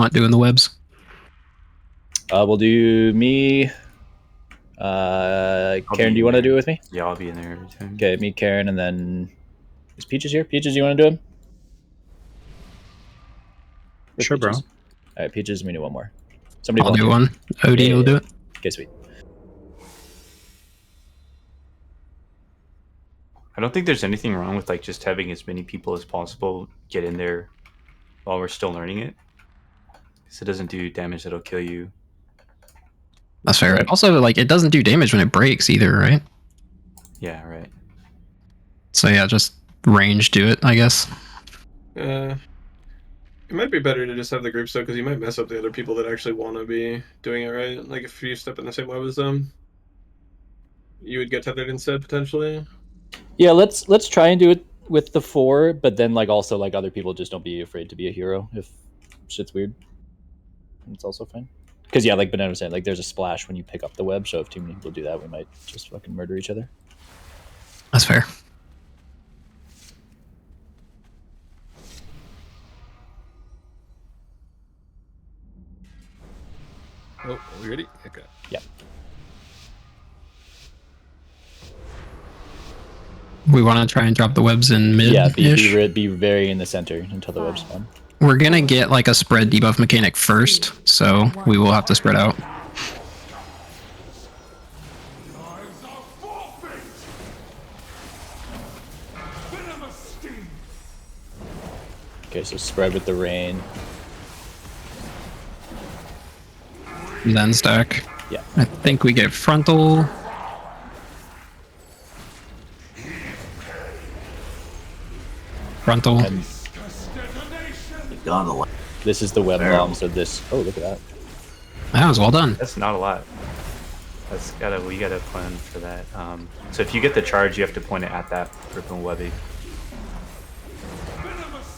want doing the webs? We'll do me. Karen, do you want to do it with me? Yeah, I'll be in there every time. Okay, me, Karen, and then is Peaches here? Peaches, you want to do him? Sure, Peaches? bro. All right, Peaches, we need one more. Somebody I'll do volunteer. one. OD will do it. Okay, sweet. I don't think there's anything wrong with like just having as many people as possible get in there while we're still learning it, because it doesn't do damage that'll kill you. That's fair. Right? Also, like, it doesn't do damage when it breaks either, right? Yeah, right. So yeah, just range do it, I guess. It might be better to just have the group so, because you might mess up the other people that actually want to be doing it right. Like if you step in the same web as them, you would get tethered instead potentially. Yeah, let's try and do it with the 4, but then like also like other people just don't be afraid to be a hero if shit's weird. It's also fine. Because yeah, like Banana was saying, like there's a splash when you pick up the web, so if too many people do that, we might just fucking murder each other. That's fair. Oh, are we ready? Okay. Yeah. We want to try and drop the webs in mid. Yeah, be very in the center until the webs spawn. We're gonna get like a spread debuff mechanic first, so we will have to spread out. Okay, so spread with the rain. Then stack. Yeah. I think we get frontal. Frontal. And this is the web bomb, so this. Oh, look at that. That was well done. That's not a lot. We gotta plan for that. So if you get the charge, you have to point it at that Ripple Webby.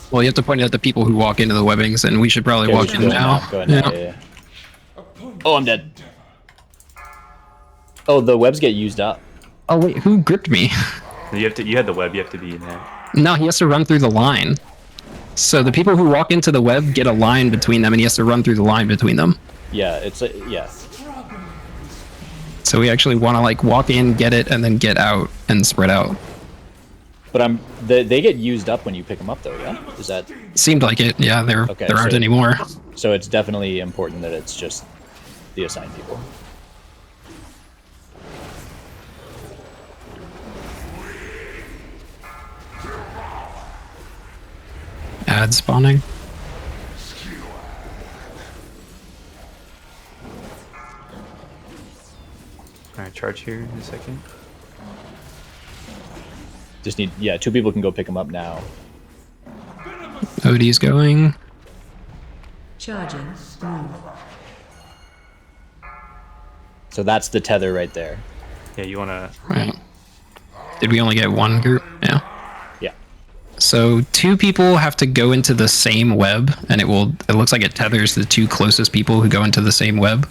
Well, you have to point it at the people who walk into the webbings, and we should probably walk in now. Go ahead now. Yeah. Oh, I'm dead. Oh, the webs get used up. Oh wait, who gripped me? You had the web. You have to be in there. No, he has to run through the line. So the people who walk into the web get a line between them, and he has to run through the line between them. Yeah, it's yeah. So we actually want to like walk in, get it, and then get out and spread out. But they get used up when you pick them up, though. Yeah, is that? Seemed like it. Yeah, there aren't any more. So it's definitely important that it's just the assigned people. Ad spawning. Alright, charge here in a second. Just need, 2 people can go pick them up now. OD's going. Charging. Move. So that's the tether right there. Yeah, you wanna. Right. Did we only get one group? Yeah. Yeah. So 2 people have to go into the same web, and it looks like it tethers the 2 closest people who go into the same web.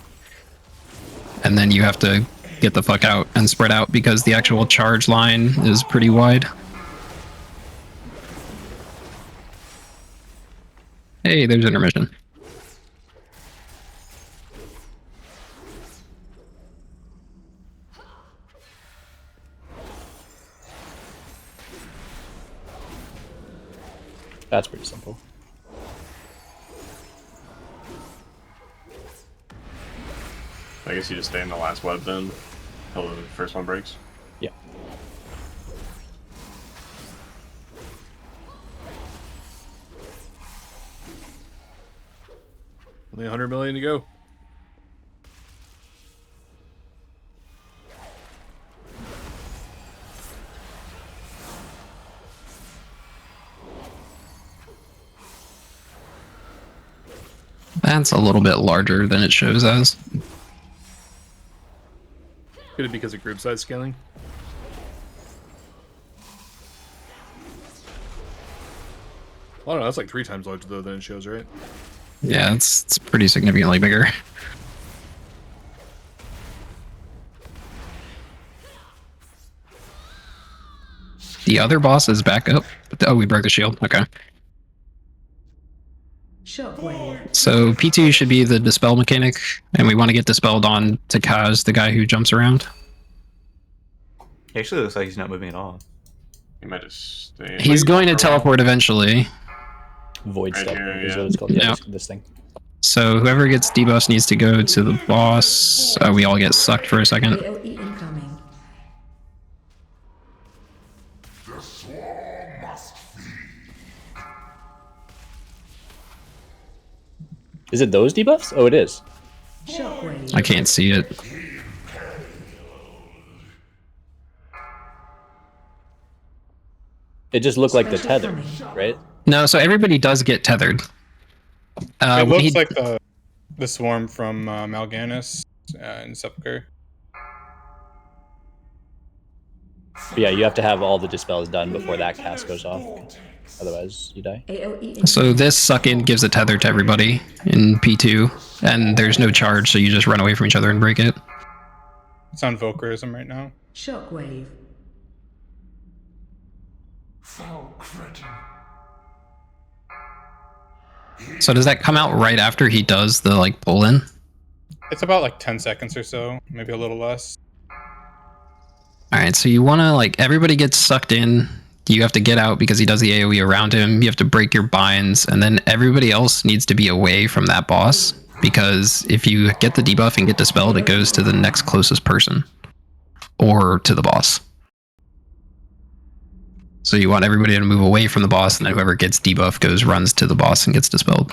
And then you have to get the fuck out and spread out because the actual charge line is pretty wide. Hey, there's intermission. That's pretty simple. I guess you just stay in the last web then, until the first one breaks. Yeah. Only 100 million to go. That's a little bit larger than it shows as. Could it be because of group size scaling? I don't know, that's like 3 times larger though than it shows, right? Yeah, it's pretty significantly bigger. The other boss is back up. Oh, we broke the shield. Okay. Shockwave. So P2 should be the dispel mechanic, and we want to get dispelled on to Kaz, the guy who jumps around. He actually looks like he's not moving at all. He might just stay. He's going to for a while. teleport eventually. Void Right step here, is yeah. what it's called. Yeah, Yeah. this thing. So whoever gets debuffs needs to go to the boss. We all get sucked for a second. AoE incoming. Is it those debuffs? Oh, it is. Shockwave. I can't see it. It just looked like the Special tether, coming. right? No, so everybody does get tethered. It we looks need- like the swarm from Mal'Ganis in Sepulchre. But yeah, you have to have all the dispels done before that cast goes off. Otherwise, you die. AoE So this suck-in gives a tether to everybody in P2, and there's no charge, so you just run away from each other and break it. It's on Volcarism right now. Shockwave. So does that come out right after he does the like pull in? It's about like 10 seconds or so, maybe a little less. All right, so you want to like everybody gets sucked in. You have to get out because he does the AoE around him. You have to break your binds, and then everybody else needs to be away from that boss because if you get the debuff and get dispelled, it goes to the next closest person or to the boss. So you want everybody to move away from the boss, and then whoever gets debuff runs to the boss and gets dispelled.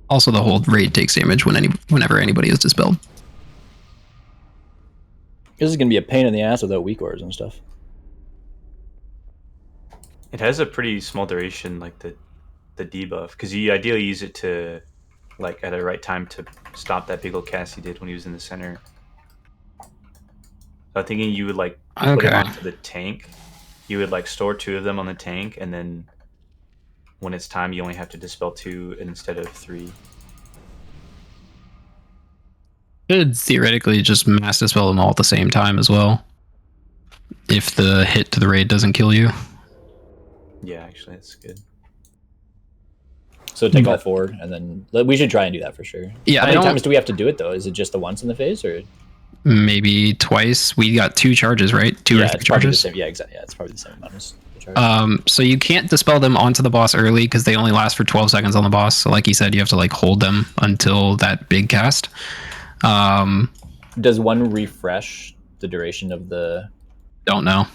Also, the whole raid takes damage whenever anybody is dispelled. This is gonna be a pain in the ass without weak ores and stuff. It has a pretty small duration, like the debuff, because you ideally use it to, like, at the right time to stop that big old cast he did when he was in the center. So I'm thinking you would like put it Okay. onto the tank. You would like store 2 of them on the tank, and then when it's time, you only have to dispel 2 instead of 3. Could theoretically just mass dispel them all at the same time as well. If the hit to the raid doesn't kill you. Yeah, actually, that's good. So take all 4, and then we should try and do that for sure. Yeah, How I many don't- times do we have to do it though? Is it just the once in the phase, or Maybe twice. We got 2 charges, right? 2 yeah, or 3 it's probably the charges. same. Yeah, exactly. Yeah, it's probably the same amount as the charge. So you can't dispel them onto the boss early because they only last for 12 seconds on the boss. So like you said, you have to like hold them until that big cast. Does one refresh the duration of the? Don't know.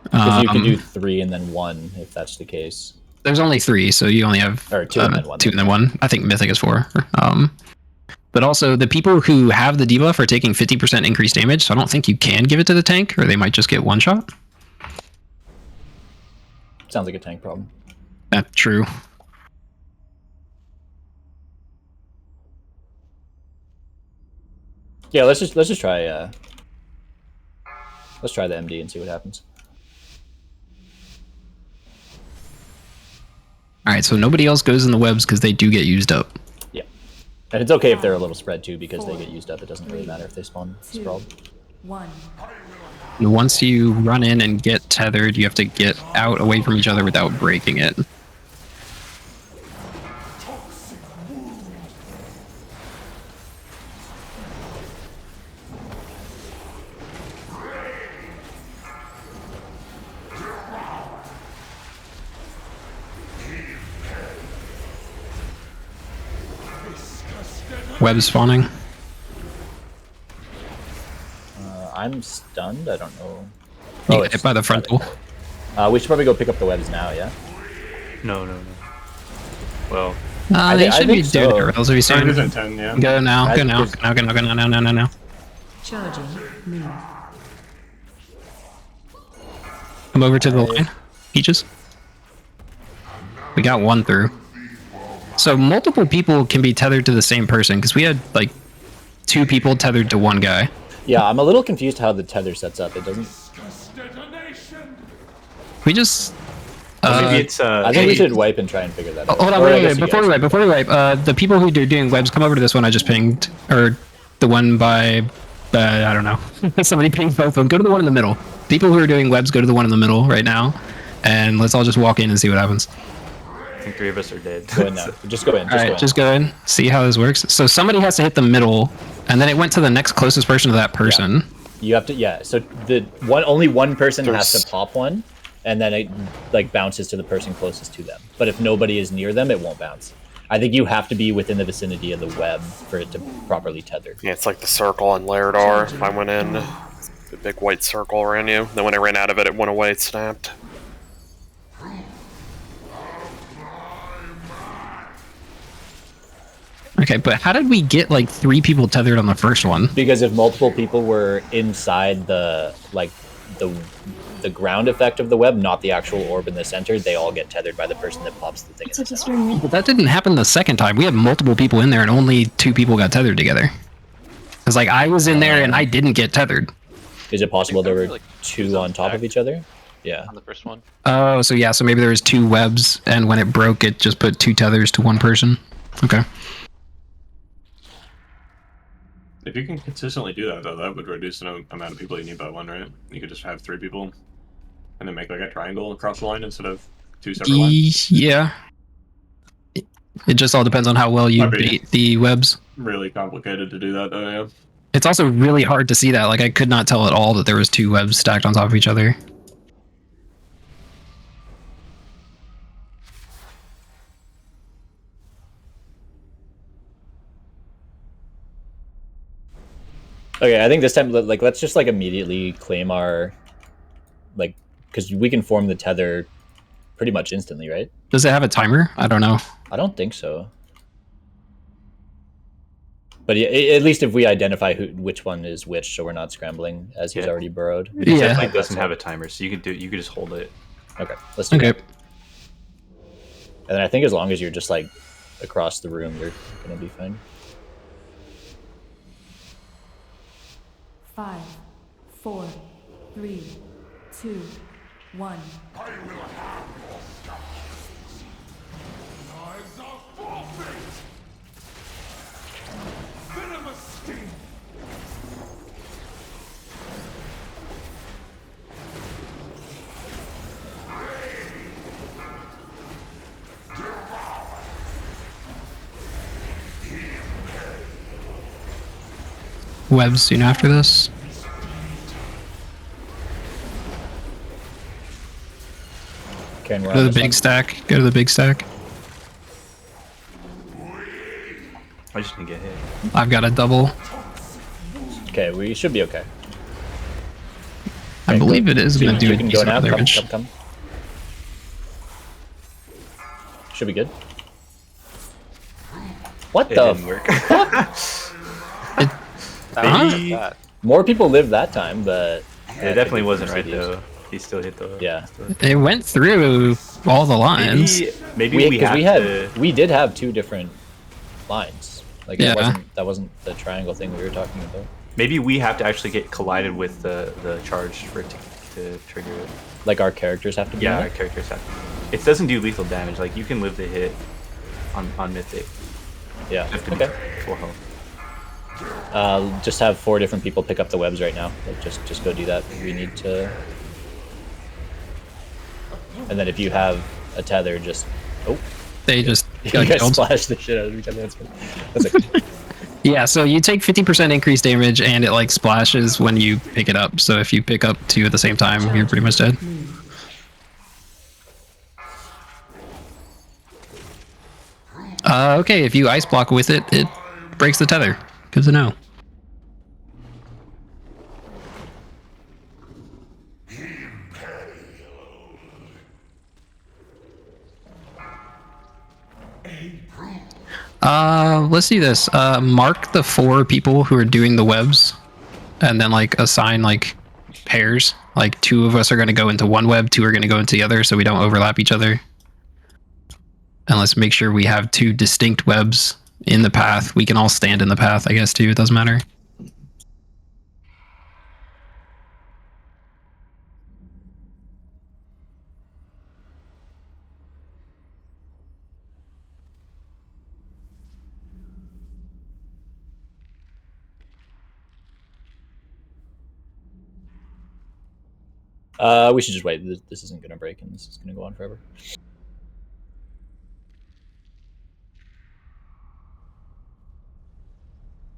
Because you can do 3 and then 1 if that's the case. There's only 3, so you only have Or 2 and then 1. 2 and then 1. I think Mythic is 4. But also, the people who have the debuff are taking 50% increased damage, so I don't think you can give it to the tank, or they might just get one shot. Sounds like a tank problem. That's true. Yeah, let's just try. Let's try the MD and see what happens. All right, so nobody else goes in the webs because they do get used up. Yeah, and it's okay if they're a little spread too because they get used up. It doesn't really matter if they spawn sprawled. 1. And once you run in and get tethered, you have to get out away from each other without breaking it. Web spawning. I'm stunned. I don't know. You Oh, get it's hit by the frontal. We should probably go pick up the webs now. Yeah. No. Well, They I should be think doing so. it relatively Time soon. is at 10, yeah. Go now, I go now, think go now. Charging. Move. Come over to the line, Peaches. We got one through. So multiple people can be tethered to the same person because we had like 2 people tethered to one guy. Yeah, I'm a little confused how the tether sets up. It doesn't. We just maybe it's I think we should wipe and try and figure that out. hold on, Or I wait, guess you before guys- we wipe, the people who are doing webs, come over to this one I just pinged, or the one by I don't know. Somebody ping both of them. Go to the one in the middle. People who are doing webs, go to the one in the middle right now, and let's all just walk in and see what happens. I think 3 of us are dead. Go in now. Just go in. All right, just go in. See how this works. So somebody has to hit the middle, and then it went to the next closest person to that person. You have to, yeah. So only one person has to pop one, and then it like bounces to the person closest to them. But if nobody is near them, it won't bounce. I think you have to be within the vicinity of the web for it to properly tether. Yeah, it's like the circle in Lairdar. If I went in, the big white circle around you. Then when I ran out of it, it went away. It snapped. Okay, but how did we get like 3 people tethered on the first one? Because if multiple people were inside the ground effect of the web, not the actual orb in the center, they all get tethered by the person that pops the thing in the center. But that didn't happen the second time. We had multiple people in there and only 2 people got tethered together. Because like I was in there and I didn't get tethered. Is it possible there were like 2 on top of each other? Yeah. On the first one. Oh, so yeah, so maybe there was 2 webs, and when it broke, it just put 2 tethers to one person. Okay. If you can consistently do that, though, that would reduce the amount of people you need by one, right? You could just have 3 people, and then make like a triangle across the line instead of 2 separate lines. Yeah. It just all depends on how well you bait the webs. Really complicated to do that, though, yeah. It's also really hard to see that. Like, I could not tell at all that there was 2 webs stacked on top of each other. Okay, I think this time, like, let's just like immediately claim our, like, because we can form the tether pretty much instantly, right? Does it have a timer? I don't know. I don't think so. But yeah, at least if we identify which one is which, so we're not scrambling as he's already burrowed. Yeah, It doesn't have a timer, so you could just hold it. Okay, let's do that. And then I think as long as you're just like across the room, you're gonna be fine. 5, 4, 3, 2, 1. Webs soon after this. Karen, we're Go on to the this big one. stack. Go to the big stack. I just didn't get hit. I've got a double. Okay, we should be okay. I believe it is going to do You a can go decent now. amount of damage. Come. Should be good. What It the? didn't work. That. More people lived that time, but It definitely wasn't right though. He still hit the. Yeah. It went through all the lines. Maybe we did have 2 different lines. Like Yeah. that wasn't the triangle thing we were talking about. Maybe we have to actually get collided with the charge for it to trigger it. Like our characters have to be. Yeah, in our it? characters have. It doesn't do lethal damage. Like you can live the hit on Mythic. Yeah. You have to be Okay. full health. Just have 4 different people pick up the webs right now. Like just go do that. We need to. And then if you have a tether, just They just you got guys killed. splash the shit out of each other. That's okay. Yeah, so you take 50% increased damage, and it like splashes when you pick it up. So if you pick up 2 at the same time, you're pretty much dead. Okay, if you ice block with it, it breaks the tether. Good to know. Let's do this. Mark the 4 people who are doing the webs, and then like assign like pairs. Like 2 of us are going to go into one web, 2 are going to go into the other, so we don't overlap each other. And let's make sure we have 2 distinct webs in the path. We can all stand in the path, I guess, too. It doesn't matter. We should just wait. This isn't gonna break, and this is gonna go on forever.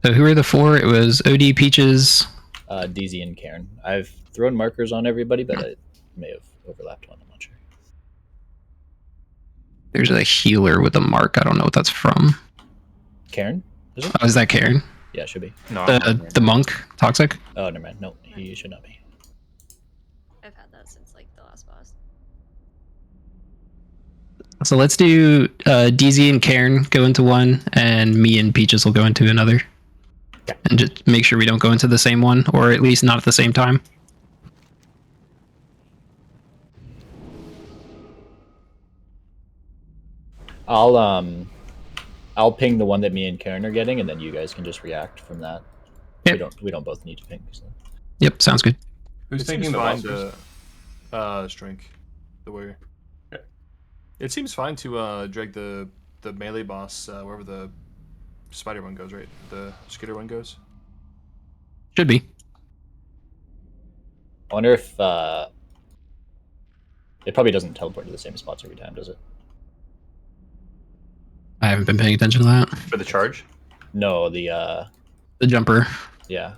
So who are the four? It was OD, Peaches. DZ and Karen. I've thrown markers on everybody, but I may have overlapped one. I'm not sure. There's a healer with a mark. I don't know what that's from. Karen? Is it? Oh, is that Karen? Yeah, it should be. No, The monk, toxic. Oh, never mind. No, he should not be. I've had that since like the last boss. So let's do DZ and Karen go into one, and me and Peaches will go into another. Yeah. And just make sure we don't go into the same one, or at least not at the same time. I'll ping the one that me and Karen are getting, and then you guys can just react from that. Yep. We don't both need to ping. So. Yep, sounds good. Who's It taking seems the fine boss? Strink, the warrior. Okay. It seems fine to drag the melee boss wherever the spider one goes, right? The skitter one goes. Should be. I wonder if it probably doesn't teleport to the same spots every time, does it? I haven't been paying attention to that. For the charge? No, the jumper. Yeah.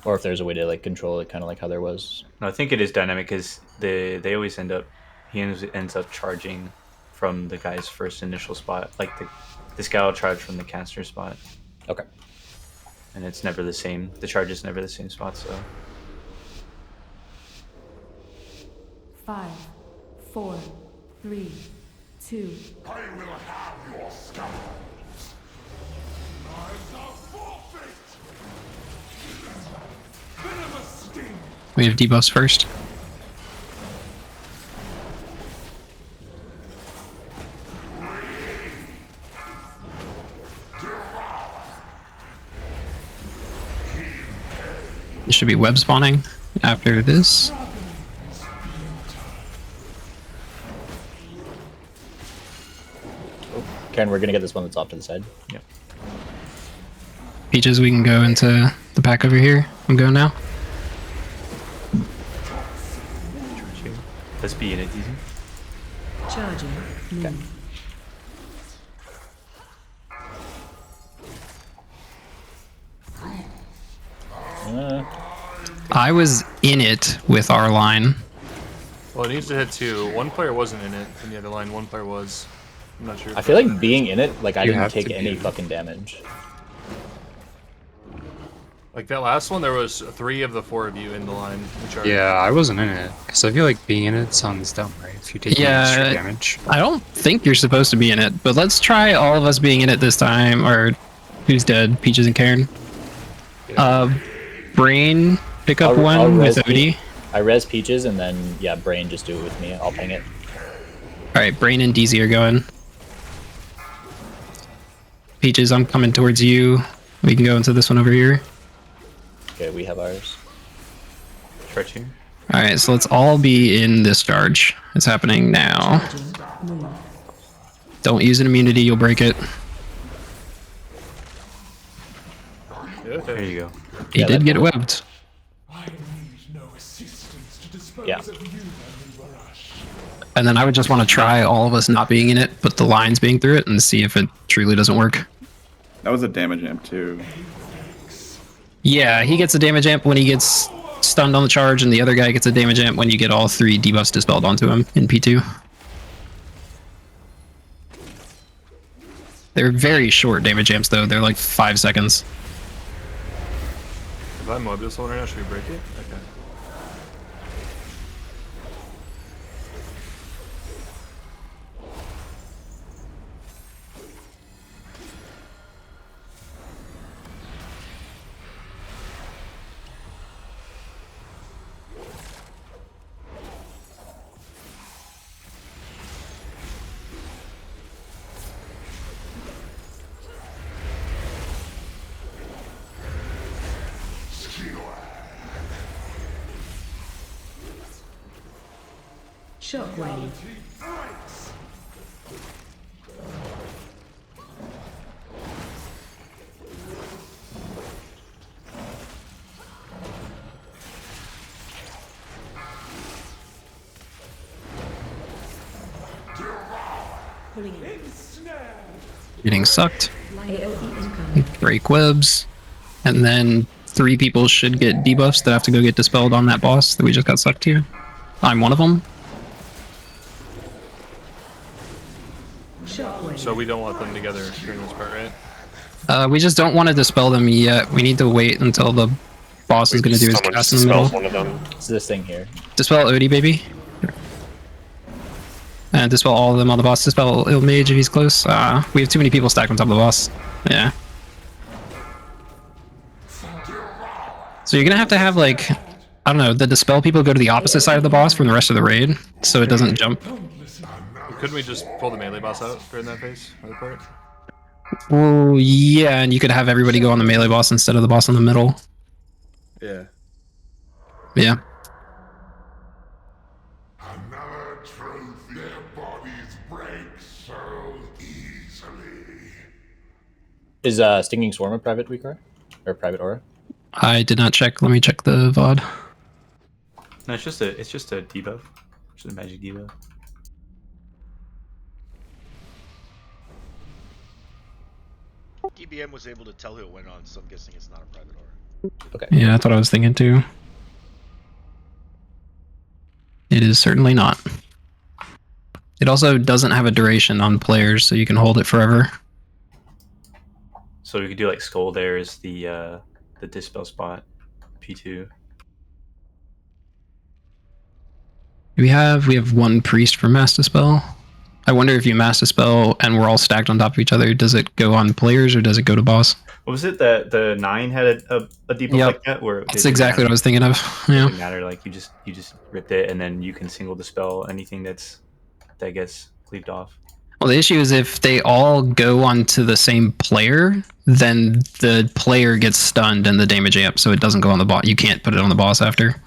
Or if there's a way to like control it, kind of like how there was. No, I think it is dynamic because they always end up ends up charging from the guy's first initial spot. Like this guy will charge from the caster spot. Okay. And it's never the same. The charge is never the same spot. So 5, 4, 3, 2. I will have your scalp. As a forfeit. Venomous sting. We have debuffs first. It should be web spawning after this. Karen, we're gonna get this one that's off to the side. Yep. Peaches, we can go into the pack over here. I'm going now. charge here. Let's be in it easy. Charging. Okay. I was in it with our line. Well, it needs to hit two. One player wasn't in it, and the other line, one player was. I'm not sure. I feel like being in it, like I You didn't have take to any be. fucking damage. Like that last one, there was 3 of the 4 of you in the line. In charge. Yeah, I wasn't in it because I feel like being in it sounds dumb, right? If you take Yeah, extra damage. I don't think you're supposed to be in it, but let's try all of us being in it this time. Or who's dead? Peaches and Karen. Brain, pick up I'll one res with OD. I res Peaches, and then yeah, Brain just do it with me. I'll ping it. All right, Brain and DZ are going. Peaches, I'm coming towards you. We can go into this one over here. Okay, we have ours. Charge here. All right, so let's all be in this charge. It's happening now. Move. Don't use an immunity, you'll break it. There you go. He Yeah, did that get worked. webbed. I need no assistance to dispose Yeah. of you, Enemy Barash. And then I would just want to try all of us not being in it, but the lines being through it, and see if it truly doesn't work. That was a damage amp too. Yeah, he gets a damage amp when he gets stunned on the charge, and the other guy gets a damage amp when you get all 3 debuffs dispelled onto him in P2. They're very short damage amps, though. They're like 5 seconds. If I mob this one right now, should we break it? Okay. Shockwave. Getting sucked. Break webs. And then 3 people should get debuffs that have to go get dispelled on that boss that we just got sucked to. I'm one of them. So we don't want them together during this part, right? We just don't want to dispel them yet. We need to wait until the boss is going to do his Someone cast in the middle. one of them. It's this thing here. Dispel Odie, baby. And dispel all of them on the boss. Dispel Il Mage if he's close. We have too many people stacked on top of the boss. Yeah. So you're gonna have like, I don't know, the dispel people go to the opposite side of the boss from the rest of the raid, so it doesn't jump. Couldn't we just pull the melee boss out during that phase? Other part? Well, yeah, and you could have everybody go on the melee boss instead of the boss in the middle. Yeah. Yeah. Another truth, their bodies break so easily. Is Stinging Swarm a private weak aura? Or private aura? I did not check. Let me check the VOD. No, it's just a debuff. Just a magic debuff. DBM was able to tell who it went on, so I'm guessing it's not a private aura. Okay. Yeah, that's what I was thinking too. It is certainly not. It also doesn't have a duration on players, so you can hold it forever. So we could do like Skull there is the dispel spot, P2. We have 1 priest for Mass Dispel. I wonder if you Mass Dispel and we're all stacked on top of each other, does it go on players or does it go to boss? What was it that the 9 had a debuff like that? Where That's exactly what I was thinking of. Yeah. Doesn't matter. Like you just ripped it and then you can single dispel anything that gets cleaved off. Well, the issue is if they all go onto the same player, then the player gets stunned and the damage amp, so it doesn't go on the boss. You can't put it on the boss after.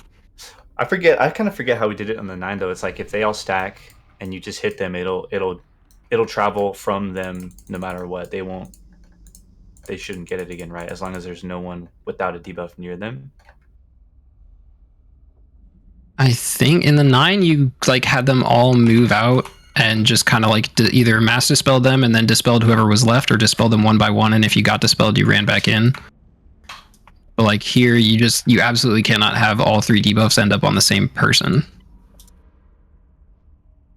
I kind of forget how we did it on the 9 though. It's like if they all stack and you just hit them, it'll travel from them no matter what. They shouldn't get it again, right? As long as there's no one without a debuff near them. I think in the 9 you like had them all move out and just kind of like either mass dispelled them and then dispelled whoever was left, or dispelled them one by one, and if you got dispelled you ran back in. But like here you absolutely cannot have all 3 debuffs end up on the same person.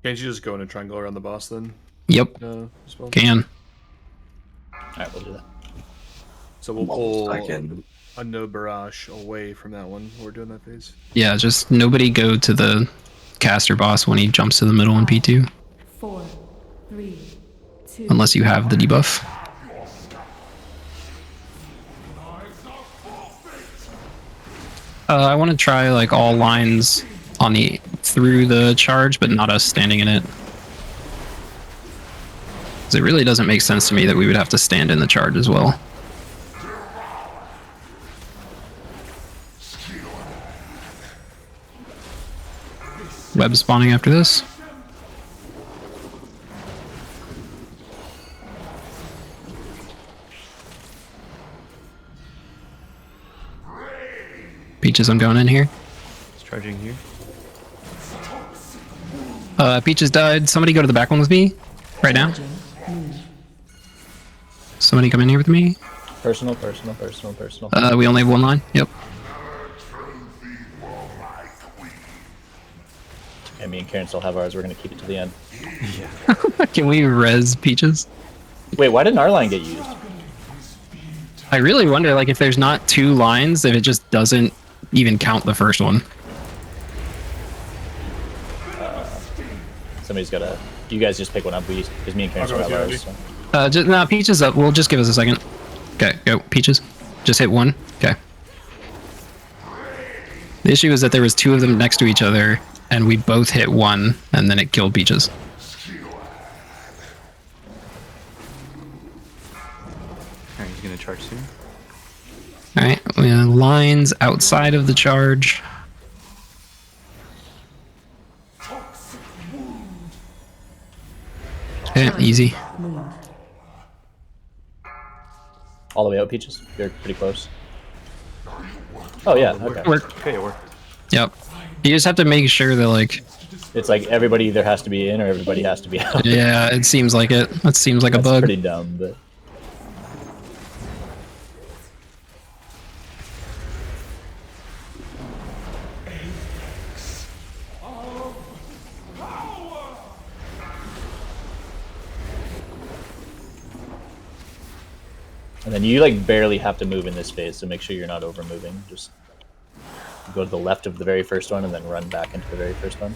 Can't you just go in a triangle around the boss then? Yep. Can. Alright, we'll do that. So we'll pull a no barrage away from that one. We're doing that phase. Yeah, just nobody go to the caster boss when he jumps to the middle in P2. 4, 3, 2. Unless you have the debuff. I want to try like all lines on through the charge, but not us standing in it. Because it really doesn't make sense to me that we would have to stand in the charge as well. Web spawning after this. Peaches, I'm going in here. It's charging here. Peaches died. Somebody go to the back one with me right now. Somebody come in here with me. Personal. We only have 1 line. Yep. And me and Karen still have ours. We're gonna keep it to the end. Yeah. Can we res Peaches? Wait, why didn't our line get used? I really wonder, like, if there's not 2 lines, if it just doesn't even count the first one. Somebody's gotta. You guys just pick one up. Because me and Karen still have ours. So. Nah, Peaches up. We'll just give us a second. Okay, go Peaches. Just hit 1. Okay. The issue is that there was 2 of them next to each other, and we both hit 1, and then it killed Peaches. Alright, he's gonna charge soon. Alright, lines outside of the charge. Okay, easy. All the way out, Peaches. You're pretty close. Oh yeah, okay. Okay, it worked. Yep. You just have to make sure that, like, It's like everybody either has to be in or everybody has to be out. Yeah, it seems like it. That seems like a That's bug. pretty dumb, but. And then you like barely have to move in this phase, so make sure you're not over moving. Just go to the left of the very first one and then run back into the very first one.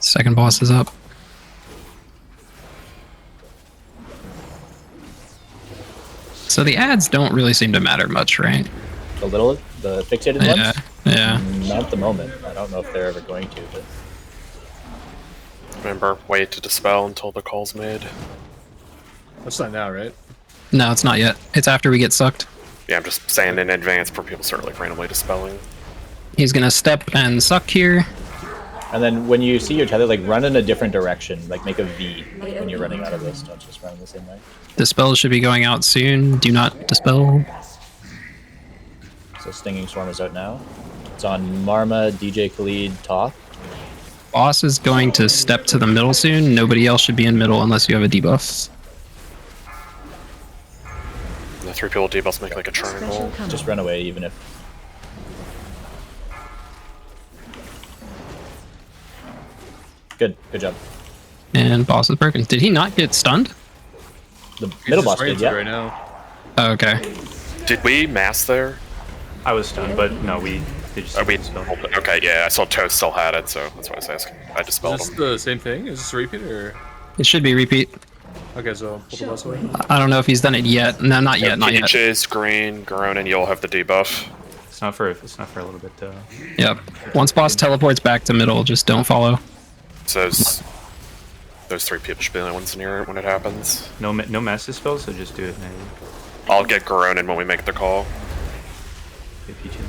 Second boss is up. So the ads don't really seem to matter much, right? The fixated ones? Yeah. Not at the moment. I don't know if they're ever going to, but. Remember, wait to dispel until the call's made. That's not now, right? No, it's not yet. It's after we get sucked. Yeah, I'm just saying in advance for people start like randomly dispelling. He's gonna step and suck here. And then when you see your tether, like run in a different direction. Like make a V when you're running out of this. Don't just run the same way. Dispel should be going out soon. Do not dispel. So Stinging Swarm is out now. It's on Marma, DJ Khalid, Toth. Boss is going to step to the middle soon. Nobody else should be in middle unless you have a debuff. And the 3 people debuffs make like a triangle. Just run away even if... Good job. And boss is broken. Did he not get stunned? The middle boss did, yeah. Right now. Oh, okay. Did we mass there? I was stunned, but no, they just Okay, yeah, I saw Toad still had it, so that's what I was asking. I dispelled Is this him. the same thing? Is this a repeat or? It should be repeat. Okay, so pull the boss away. I don't know if he's done it yet. No, not yet. Not yet. Peaches, Green, Garone, and you'll have the debuff. It's not for a little bit though. Yep. Once boss teleports back to middle, just don't follow. So those 3 people should be the only ones near it when it happens. No master spells, so just do it maybe. I'll get Garone when we make the call. Okay, Peaches.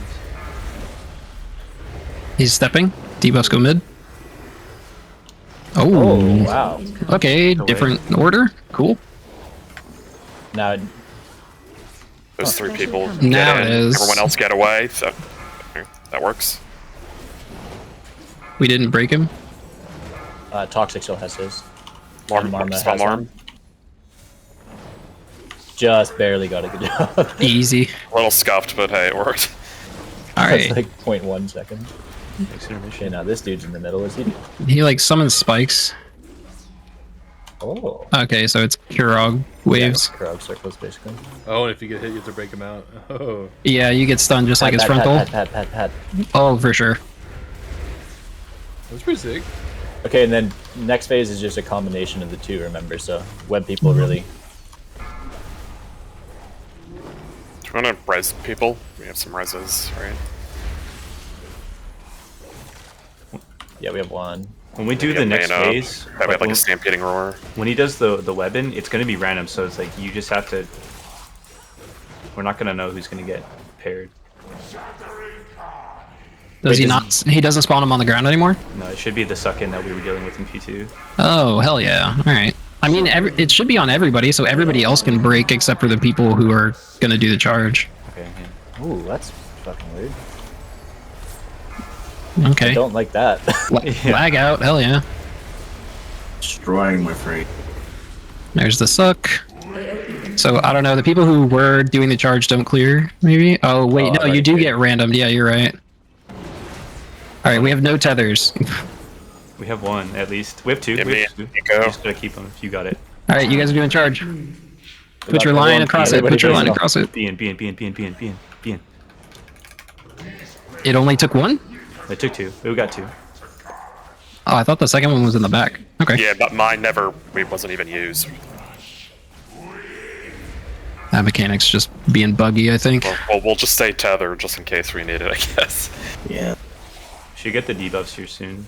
He's stepping. Debuffs go mid. Oh, wow. Okay, different order. Cool. Now, those 3 people Now get it in, is. everyone else get away, so that works. We didn't break him. Toxic still has his. Marma has one. Just barely got a good job. Easy. A little scuffed, but hey, it worked. Alright. That's like 0.1 second. Okay, now this dude's in the middle. What's he do? He like summons spikes. Oh. Okay, so it's Kurog waves. Yeah, Kurog circles, basically. Oh, and if you get hit, you have to break him out. Oh. Yeah, you get stunned just like his frontal. Pat. Oh, for sure. That's pretty sick. Okay, and then next phase is just a combination of the two, remember, so web people really... Do you want to res people? We have some reses, right? Yeah, we have one. When we do the next phase, we have like a stampeding roar. When he does the weapon, it's going to be random, so it's like you just have to... We're not going to know who's going to get paired. Does he not? He doesn't spawn him on the ground anymore? No, it should be the suck-in that we were dealing with in P2. Oh, hell yeah. Alright. I mean, it should be on everybody, so everybody else can break except for the people who are gonna do the charge. Okay, yeah. Ooh, that's fucking weird. Okay. I don't like that. Lag out, hell yeah. Destroying my freight. There's the suck. So, I don't know, the people who were doing the charge don't clear, maybe? Oh, wait, no, you do get randomed. Yeah, you're right. Alright, we have no tethers. We have one, at least. We have two. Yeah, We have two. You just gotta keep them if you got it. Alright, you guys are doing charge. Put your line across it, put your line across it. Be in. It only took one? It took two. We got two. Oh, I thought the second one was in the back. Okay. Yeah, but mine wasn't even used. That mechanic's just being buggy, I think. Well, we'll just stay tethered just in case we need it, I guess. Yeah. Should get the debuffs here soon.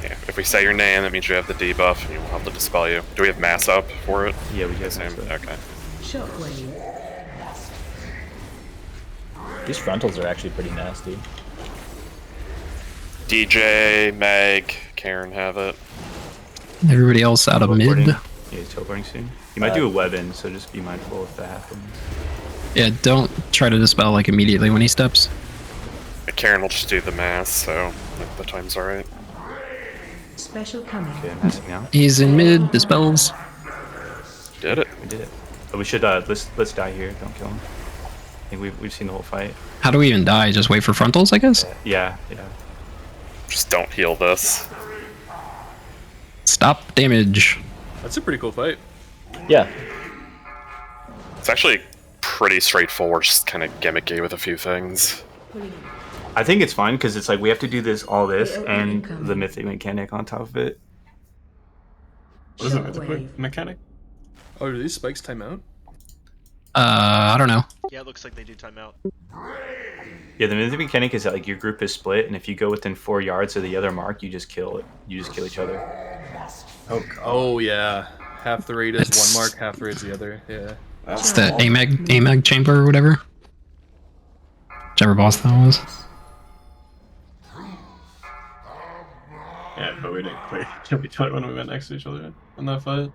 Yeah, if we say your name, that means you have the debuff, and we'll have to dispel you. Do we have mass up for it? Yeah, we have same. Okay. Shockwave. These frontals are actually pretty nasty. DJ, Meg, Karen have it. Everybody else out of mid. Yeah, he's teleporting soon. He might do a web in, so just be mindful if that happens. Yeah, don't try to dispel like immediately when he steps. Karen will just do the mass, so like, the time's alright. Special coming. Okay, I'm massing now. He's in mid, dispels. Did it. We did it. But we should let's die here. Don't kill him. I think we've seen the whole fight. How do we even die? Just wait for frontals, I guess? Yeah. Just don't heal this. Stop damage. That's a pretty cool fight. Yeah. It's actually pretty straightforward, just kind of gimmicky with a few things. I think it's fine because it's like we have to do all this, and the mythic mechanic on top of it. What is the mythic mechanic? Oh, do these spikes time out? I don't know. Yeah, it looks like they do timeout. Yeah, the mythic mechanic is that like your group is split, and if you go within 4 yards of the other mark, you just kill it. You just kill each other. Oh, God. Oh yeah. Half the rate is one mark, half the rate is the other. Yeah. It's the AMAG chamber or whatever. Whichever boss that was. Yeah, but we didn't clear each other when we went next to each other in that fight.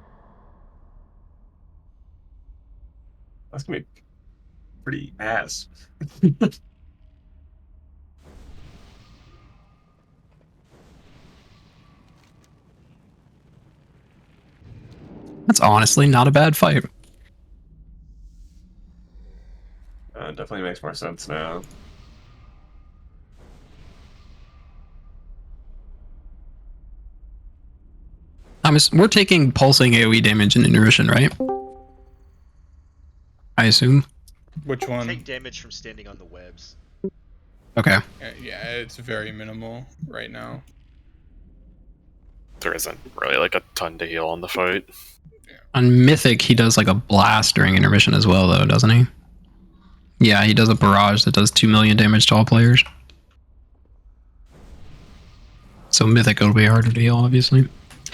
That's gonna be pretty ass. That's honestly not a bad fight. Definitely makes more sense now. We're taking pulsing AoE damage and inertion, right? I assume. Which one? Take damage from standing on the webs. Okay. Yeah, it's very minimal right now. There isn't really like a ton to heal on the fight. On Mythic, he does like a blast during intermission as well, though, doesn't he? Yeah, he does a barrage that does 2 million damage to all players. So Mythic will be harder to heal, obviously.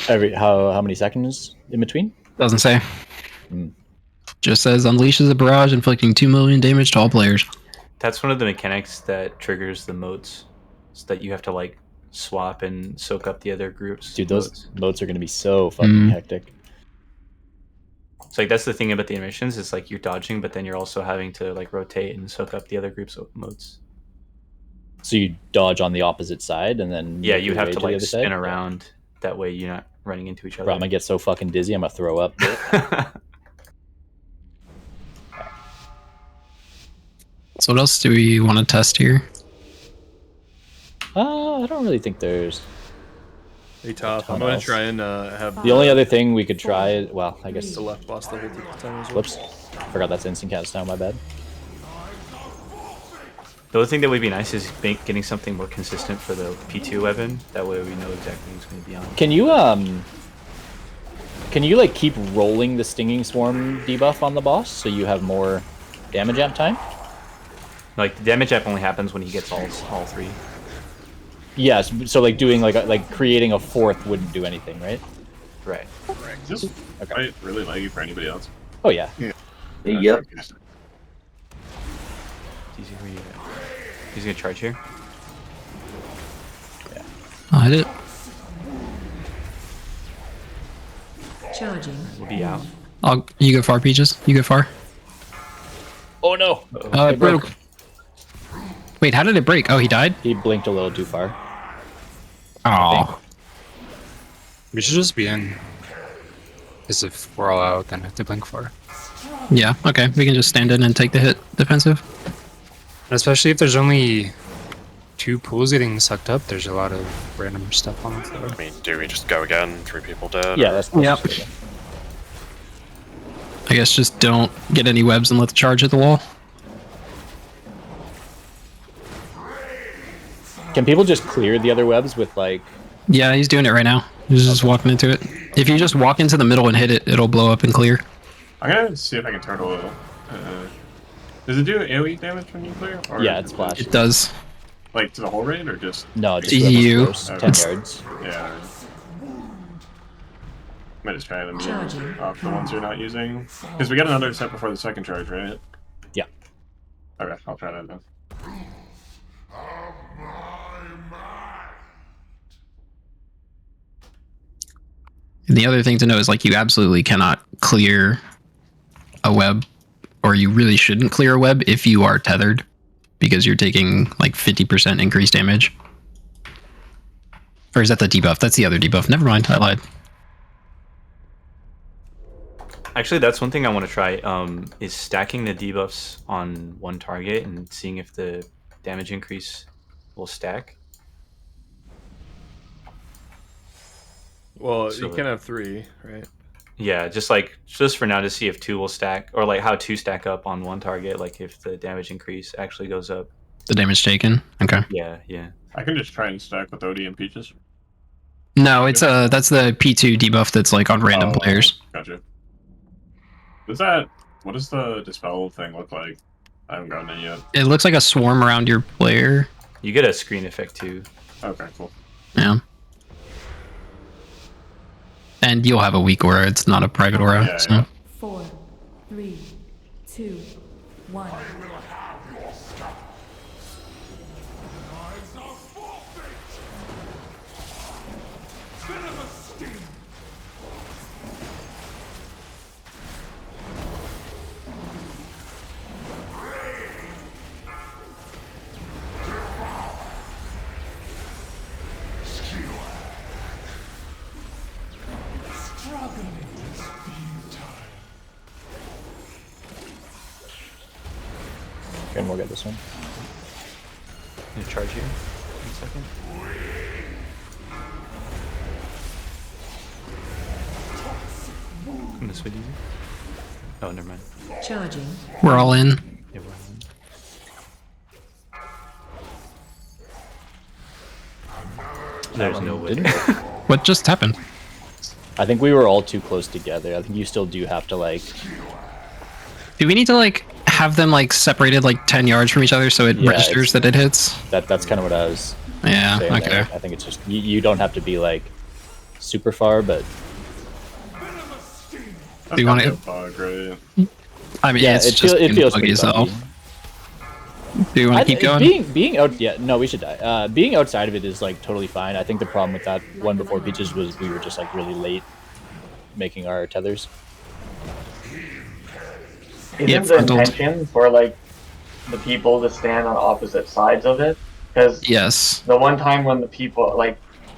How many seconds in between? Doesn't say. Just says unleashes a barrage inflicting 2 million damage to all players. That's one of the mechanics that triggers the moats. So that you have to like swap and soak up the other groups. Dude, those moats are going to be so fucking hectic. So like that's the thing about the intermissions is like you're dodging, but then you're also having to like rotate and soak up the other group's moats. So you dodge on the opposite side and then Yeah, you have to the like other spin side? around. That way you're not running into each other. Bro, I'm gonna get so fucking dizzy. I'm gonna throw up. So what else do we want to test here? I don't really think there's. Hey, tough. I'm gonna try and have. The only other thing we could try, well, I guess the left boss the whole time as well. Whoops, forgot that's instant cast down. My bad. The other thing that would be nice is getting something more consistent for the P2 weapon. That way we know exactly who's going to be on. Can you like keep rolling the stinging swarm debuff on the boss so you have more damage amp time? Like the damage amp only happens when he gets all three. Yes, so like doing like creating a fourth wouldn't do anything, right? Right. Is this fight really laggy for anybody else? Oh yeah. Yep. He's gonna charge here. Yeah. I did. Charging. We'll be out. You go far, Peaches. You go far. Oh no! It broke. Wait, how did it break? Oh, he died? He blinked a little too far. Oh. We should just be in. Because if we're all out, then I have to blink for. Yeah, okay. We can just stand in and take the hit defensive. And especially if there's only 2 pools getting sucked up, there's a lot of random stuff on the floor. I mean, do we just go again? 3 people dead? Yeah, that's Yep. I guess just don't get any webs and let the charge hit the wall. Can people just clear the other webs with like... Yeah, he's doing it right now. He's just walking into it. If you just walk into the middle and hit it, it'll blow up and clear. I'm gonna see if I can turtle it. Does it do AoE damage when you clear? Or Yeah, it's splash. It does. Like to the whole raid or just? No, just you. close, 10 yards. Yeah. Might just try them off the ones you're not using. Because we got another set before the second charge, right? Yeah. Okay, I'll try that then. the other thing to know is like you absolutely cannot clear a web, or you really shouldn't clear a web if you are tethered, because you're taking like 50% increased damage. Or is that the debuff? That's the other debuff. Never mind, I lied. Actually, that's one thing I want to try. Is stacking the debuffs on one target and seeing if the damage increase will stack. Well, So you can have 3, right? Yeah, just for now to see if 2 will stack, or like how 2 stack up on one target, like if the damage increase actually goes up. The damage taken. Okay. Yeah. I can just try and stack with Odie and Peaches. No, it's that's the P2 debuff that's like on random players. Gotcha. What does the dispel thing look like? I haven't gotten it yet. It looks like a swarm around your player. You get a screen effect too. Okay, cool. Yeah. And you'll have a weak aura. It's not a private aura. Yeah, so. yeah. 4, 3, 2, 1. Okay, we'll get this one. I'm gonna charge you. 1 second. Come this way, easy. Oh, never mind. Charging. We're all in. Yeah, we're in. There's no way. What just happened? I think we were all too close together. I think you still do have to like. Do we need to like have them like separated like 10 yards from each other so it registers that it hits? That's kind of what I was. Yeah. saying Okay. there. I think it's just you don't have to be like super far, but. Do you want to? Bug, right? I mean, Yeah, it's it just feels buggy pretty as hell. buggy. Do you want to keep going? Being out, yeah, no, we should die. Being outside of it is like totally fine. I think the problem with that one before Peaches was we were just like really late making our tethers. Isn't the intention for like the people to stand on opposite sides of it? Because yes, the one time when the people like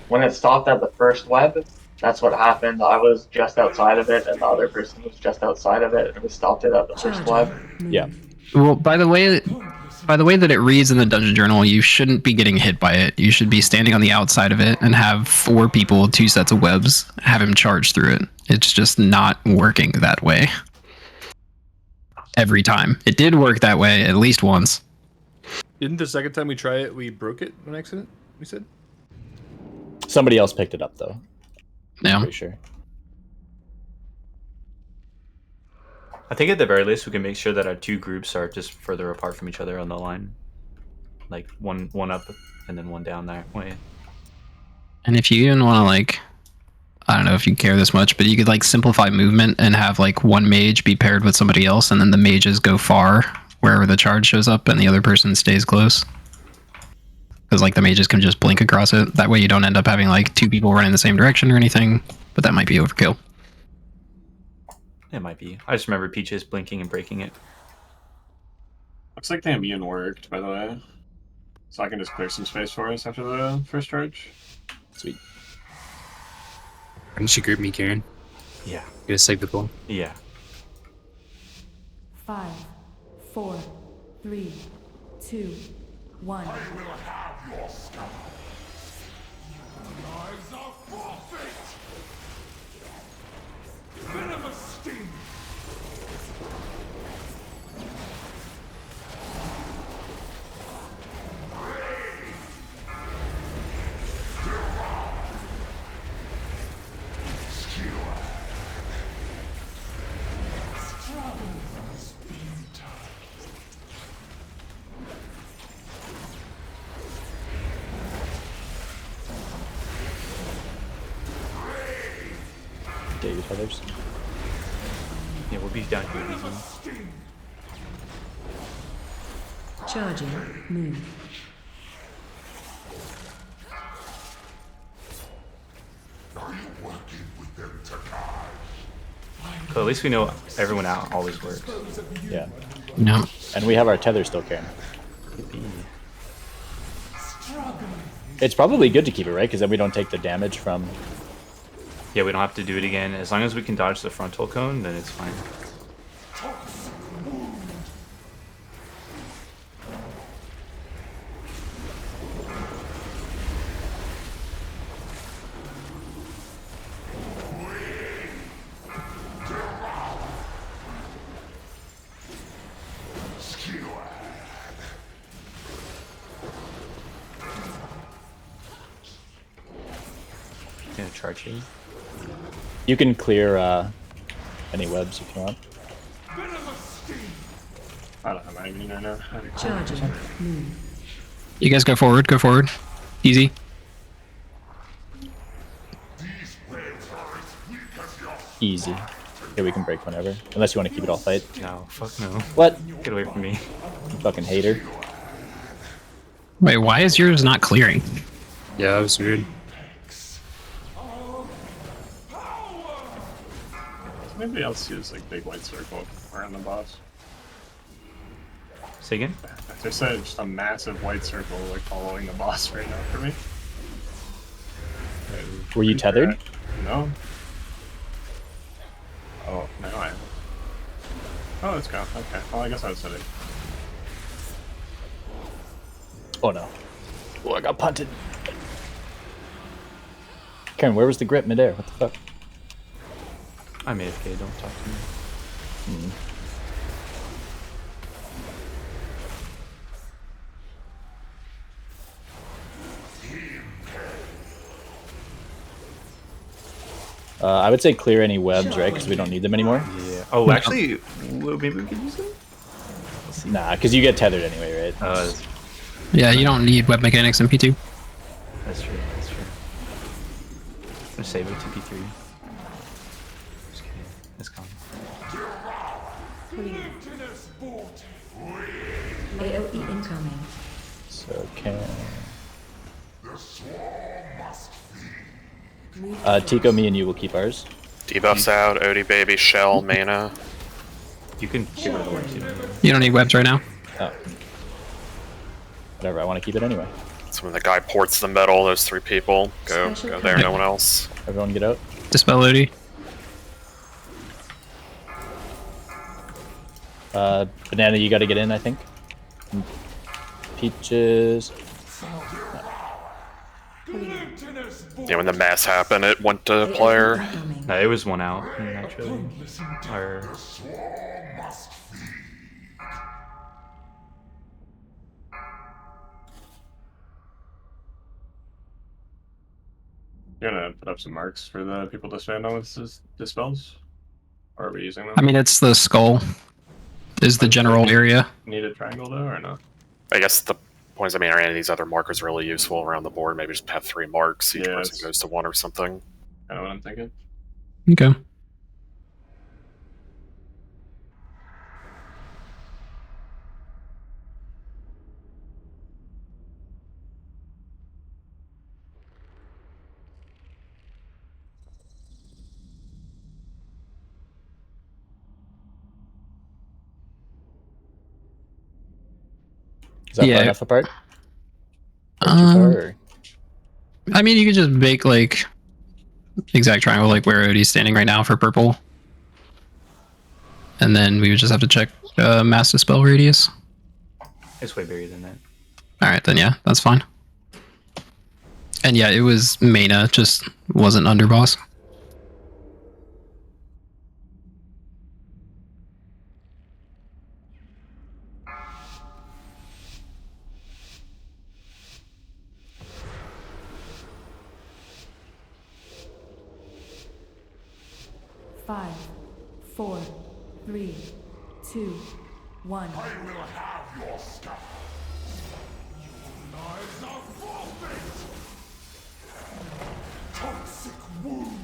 when it stopped at the first web, that's what happened. I was just outside of it, and the other person was just outside of it, and we stopped it at the first web. Yeah. Well, by the way that it reads in the dungeon journal, you shouldn't be getting hit by it. You should be standing on the outside of it and have 4 people, 2 sets of webs, have him charge through it. It's just not working that way. Every time. It did work that way at least once. Didn't the second time we try it, we broke it on accident? We said. Somebody else picked it up though. Yeah. I'm pretty sure. I think at the very least we can make sure that our 2 groups are just further apart from each other on the line, like one up and then one down that way. And if you even want to like, I don't know if you care this much, but you could like simplify movement and have like one mage be paired with somebody else, and then the mages go far wherever the charge shows up, and the other person stays close. Because like the mages can just blink across it. That way you don't end up having like 2 people running the same direction or anything. But that might be overkill. It might be. I just remember Peaches blinking and breaking it. Looks like the immune worked, by the way. So I can just clear some space for us after the first charge. Sweet. Why didn't you group me, Karen? Yeah. You gotta save the pool. Yeah. 5, 4, 3, 2, 1. David others. Yeah, we'll be down here. Easy. Charging. Move. Are you working with them But at least we know everyone out always works. Yeah. No. And we have our tether still, Karen. It's probably good to keep it, right? Because then we don't take the damage from... Yeah, we don't have to do it again. As long as we can dodge the frontal cone, then it's fine. Gonna charge you. You can clear any webs if you want. I don't have anything right now. Charging. Move. You guys go forward. Go forward. Easy. Easy. Here we can break whenever. Unless you want to keep it all fight. No, fuck no. What? Get away from me. You fucking hater. Wait, why is yours not clearing? Yeah, that was weird. Maybe else use like big white circle around the boss. Say again? There's just a massive white circle like following the boss right now for me. Were you tethered? No. Oh, no, I. Oh, let's go. Okay. Well, I guess I was sitting. Oh no. Oh, I got punted. Karen, where was the grip midair? What the fuck? I'm AFK, don't talk to me. I would say clear any webs, right? Because we don't need them anymore. Yeah. Oh, actually, maybe we could use them? Nah, because you get tethered anyway, right? Yeah, you don't need web mechanics in P2. That's true, that's true. I'm gonna save it to P3. Just kidding. It's gone. AOE incoming. So can... Tico, me and you will keep ours. Debuffs out, Odie baby, shell, mana. You can get rid of the webs. You don't need webs right now. Oh. Whatever, I want to keep it anyway. So when the guy ports the metal, those three people go there, no one else. Everyone get out. Dispel Odie. Banana, you gotta get in, I think. Peaches. Yeah, when the mass happened, it went to player. No, it was one out, actually. Or... You're gonna put up some marks for the people to stand on with dispels? Or are we using them? I mean, it's the skull. Is the general area. Need a triangle though, or not? I guess the point is, I mean, are any of these other markers really useful around the board? Maybe just have 3 marks, each person goes to 1 or something. I know what I'm thinking. Okay. Is that far enough apart? I mean, you could just make like exact triangle, like where Odie's standing right now for purple, and then we would just have to check mass dispel radius. It's way bigger than that. All right, then yeah, that's fine. And yeah, it was mana, just wasn't underboss. Five, 4, 3, 2, 1. I will have your stuff. Your lives are forfeit. Toxic wound.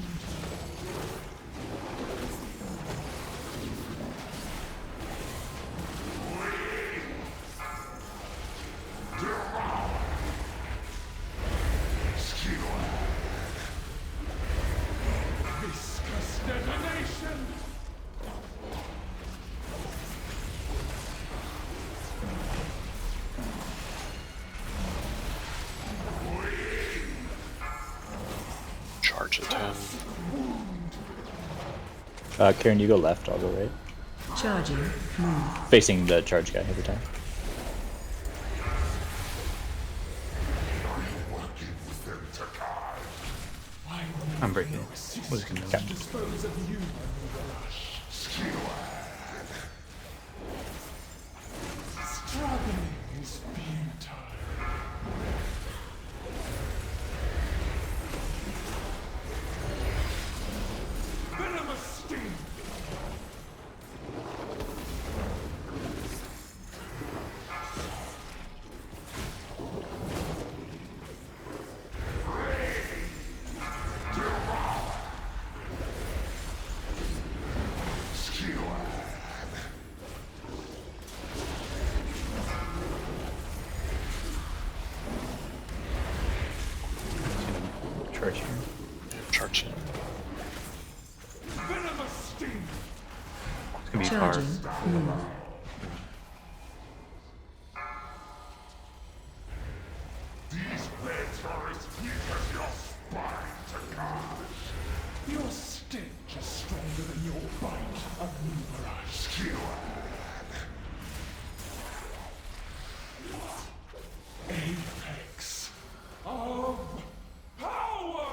Viscous detonation. charge at 10. Karen, you go left, I'll go right. Charging. Move. Facing the charge guy every time. I'm breaking. What's gonna Okay. charge here. Charge. It's gonna be hard. Charging. Move. These blades are as weak as your spine to guard. Your stench is stronger than your bite of numerous skewer. Apex of power!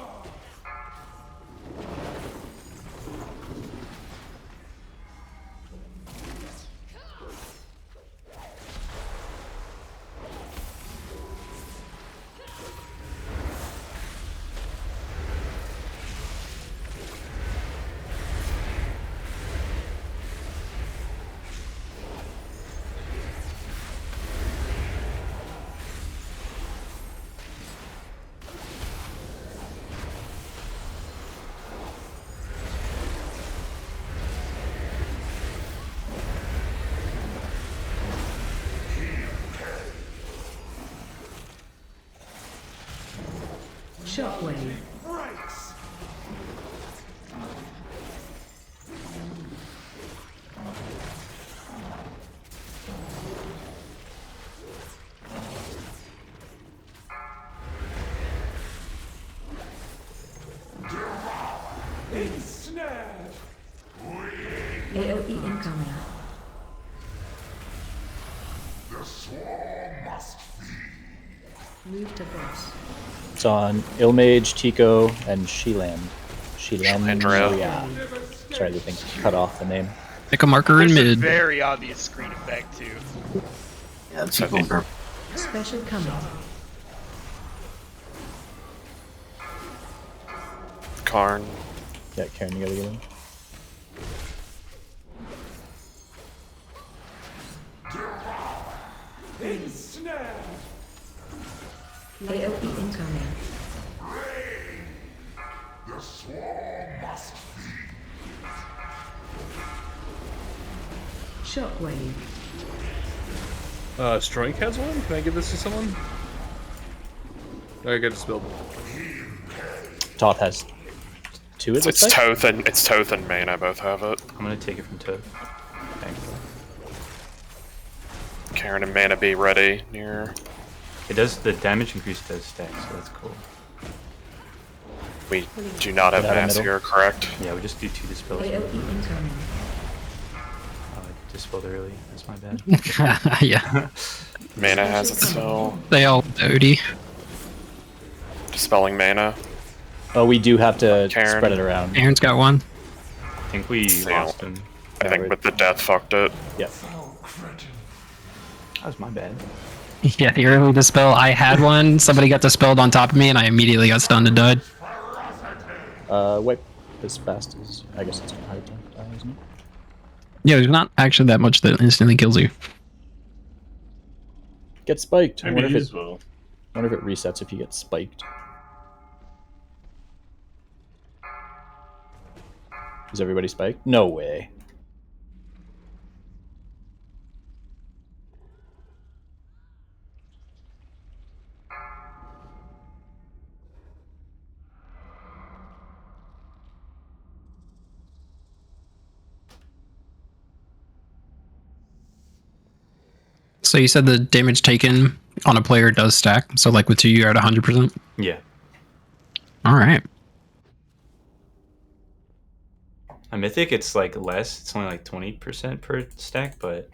Shockwave. Breaks! Ensnared! AOE incoming. The swarm must feed. Move to boss. It's on Ilmage, Tico, and Sheeland. Shelandria. Yeah. Sorry, the thing cut off the name. Pick a marker in There's a mid. very obvious screen effect too. Yeah, it's super. Special coming. Karn. Yeah, Karen, you gotta get in. Ensnared! AOE incoming. The swarm must feed. Shockwave. Stroink has one? Can I give this to someone? I get this build. Toth has two, it looks It's like? Toth and Mana both have it. I'm gonna take it from Toad. Thanks. Karen and Mana be ready near. It does the damage increase does stack, so that's cool. We do not have Put out a mass middle. here, correct? Yeah, we just do 2 dispels. AOE incoming. I dispelled early. That's my bad. Yeah. Mana has it still. They all OD. Dispelling Mana. Oh, we do have to Karen. spread it around. Aaron's got one. I think we lost him. I think with the death fucked it. Yep. That was my bad. Yeah, the early dispel. I had one. Somebody got dispelled on top of me, and I immediately got stunned and died. Wipe as fast as... I guess it's hard to die, isn't it? Yeah, there's not actually that much that instantly kills you. Get spiked. I Maybe wonder if these it, will. wonder if it resets if you get spiked. Is everybody spiked? No way. So you said the damage taken on a player does stack. So like with 2, you're at 100%. Yeah. All right. On Mythic, it's like less. It's only like 20% per stack, but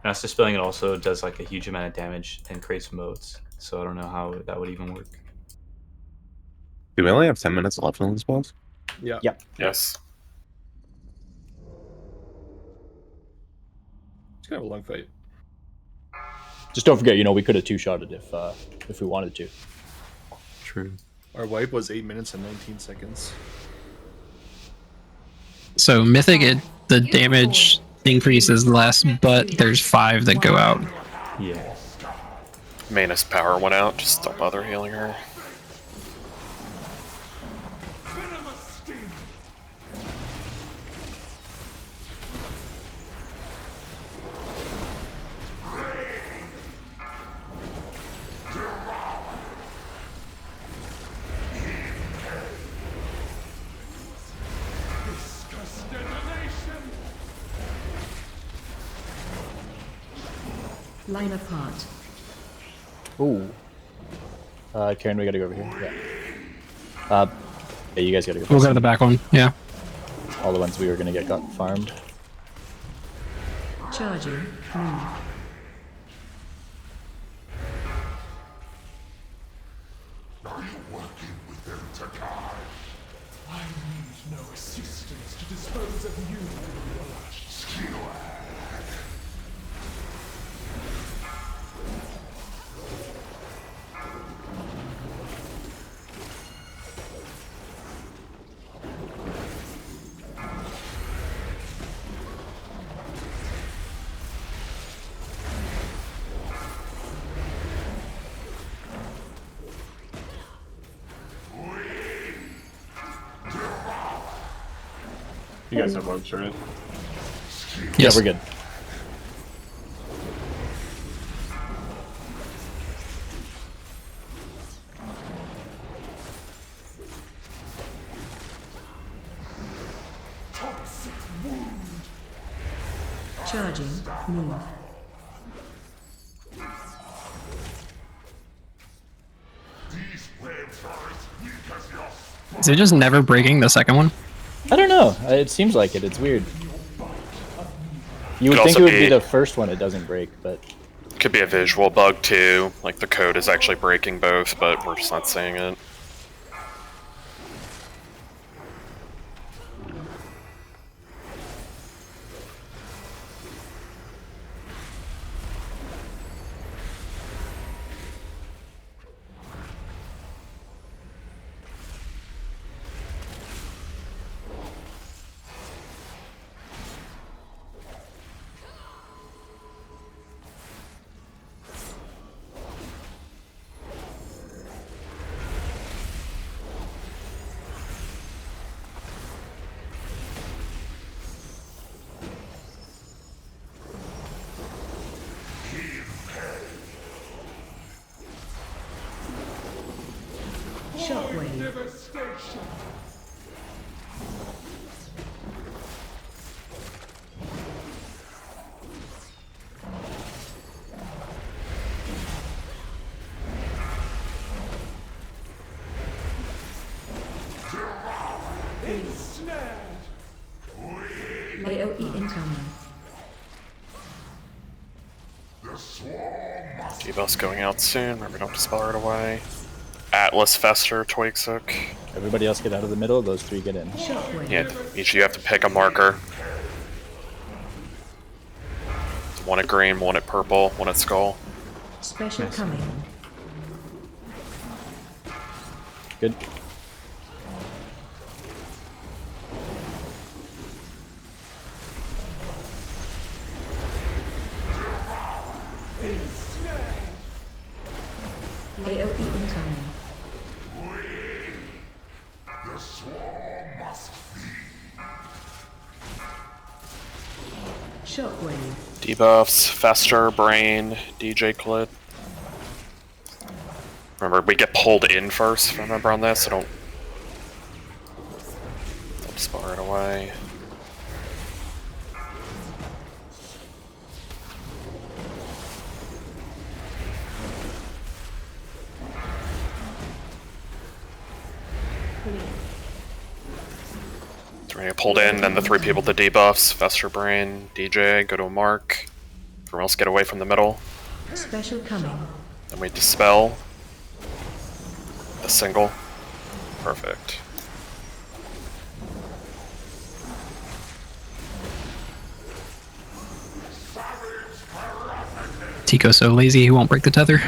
Master Spelling it also does like a huge amount of damage and creates moats. So I don't know how that would even work. Do we only have 10 minutes left on this boss? Yeah. Yep. Yes. It's kind of a long fight. Just don't forget, we could have two-shotted if we wanted to. True. Our wipe was 8 minutes and 19 seconds. So Mythic, the damage increases less, but there's 5 that go out. Yeah. Manus power went out. Just don't bother healing her. Line apart. Ooh. Karen, we gotta go over here. Yeah. Yeah, you guys gotta go. We'll go to the back one. Yeah. All the ones we were gonna get got farmed. Charging. Move. Are you working with them to guide? I need no assistance to dispose of you, Skillad. You guys have ropes, right? Yeah, we're good. Toxic wound. Charging. Move. These webs are as weak as your Is it just never breaking the second one? I don't know. It seems like it. It's weird. You would Could think also it would be be- the first one it doesn't break, but Could be a visual bug too. Like the code is actually breaking both, but we're just not seeing it. Shockwave. devastation. Ensnared. AOE incoming. The swarm must Debuff's going out soon. Remember, don't dispel it away. Atlas, Fester, Twigshook. everybody else get out of the middle. Those three get in. Shockwave. Yeah, each of you have to pick a marker. One at green, one at purple, one at skull. Special coming. Good. AOE incoming. The swarm must feed. Shockwave. Debuffs, Fester, Brain, DJ Clit. Remember, we get pulled in first, remember on this, so don't spar it away. So we're gonna pulled in, then the 3 people with the debuffs, Fester Brain, DJ, go to a mark. Everyone else get away from the middle. Special coming. Then we dispel. A single. Perfect. Tico's so lazy he won't break the tether.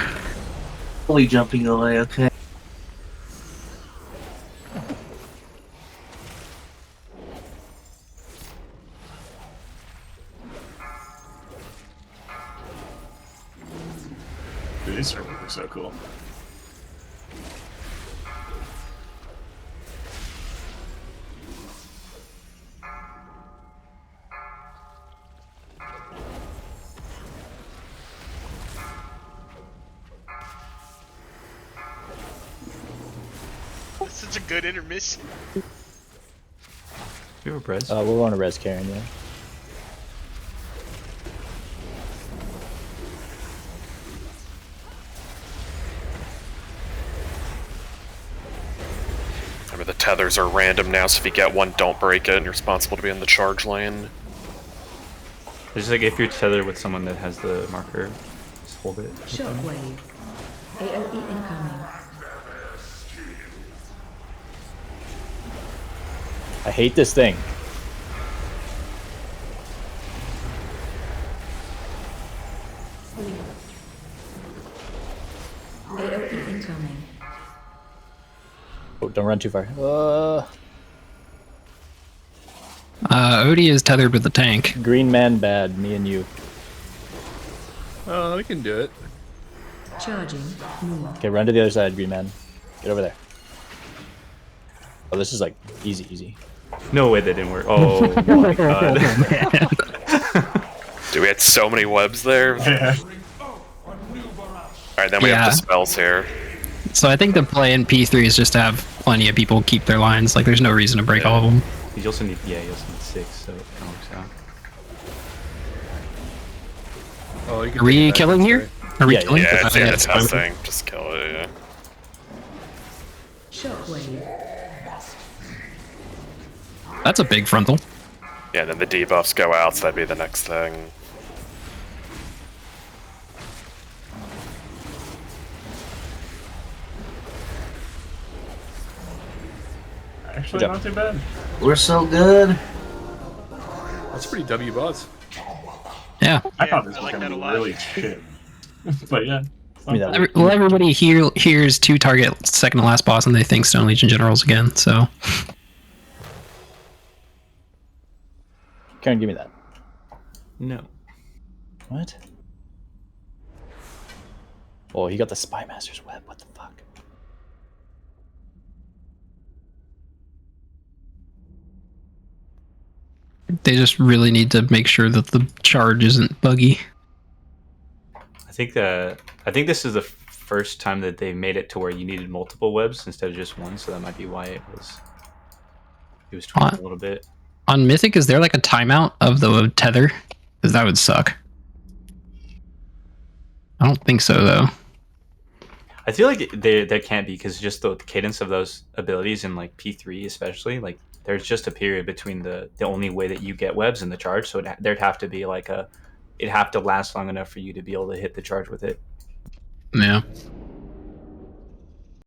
Fully jumping away, okay. Dude, these circles are so cool. That's such a good intermission. Do you have a res? We're on a res Karen, yeah. Remember, the tethers are random now, so if you get one, don't break it, and you're responsible to be in the charge lane. Just like if you're tethered with someone that has the marker, just hold it. Shockwave. AOE incoming. I hate this thing. AOE incoming. Oh, don't run too far. Odie is tethered with the tank. Green man bad, me and you. Oh, we can do it. Charging. Move. Okay, run to the other side, green man. Get over there. Oh, this is like easy. No way that didn't work. Oh my god. Dude, we had so many webs there. Yeah. Alright, then we have the spells here. So I think the play in P3 is just to have plenty of people keep their lines. Like, there's no reason to break all of them. You also need, you also need 6, so it kind of works out. Oh, you can Are we killing here? Are we killing? Yeah, it's That's fine. testing. Just kill it, yeah. Shockwave. That's a big frontal. Yeah, then the debuffs go out, so that'd be the next thing. Actually, not too bad. We're so good. That's pretty W bots. Yeah. I thought this I was like gonna that be a lot. really shit. But yeah. Well, everybody here hears 2 target second to last boss, and they think Stone Legion Generals again. So Karen, give me that. No. What? Oh, he got the Spy Master's web. What the fuck? they just really need to make sure that the charge isn't buggy. I think this is the first time that they made it to where you needed multiple webs instead of just one, so that might be why it was tweaked a little bit. On Mythic, is there like a timeout of the tether? Because that would suck. I don't think so, though. I feel like there can't be, because just the cadence of those abilities in like P3 especially, like there's just a period between the only way that you get webs and the charge, so there'd have to be like it'd have to last long enough for you to be able to hit the charge with it. Yeah.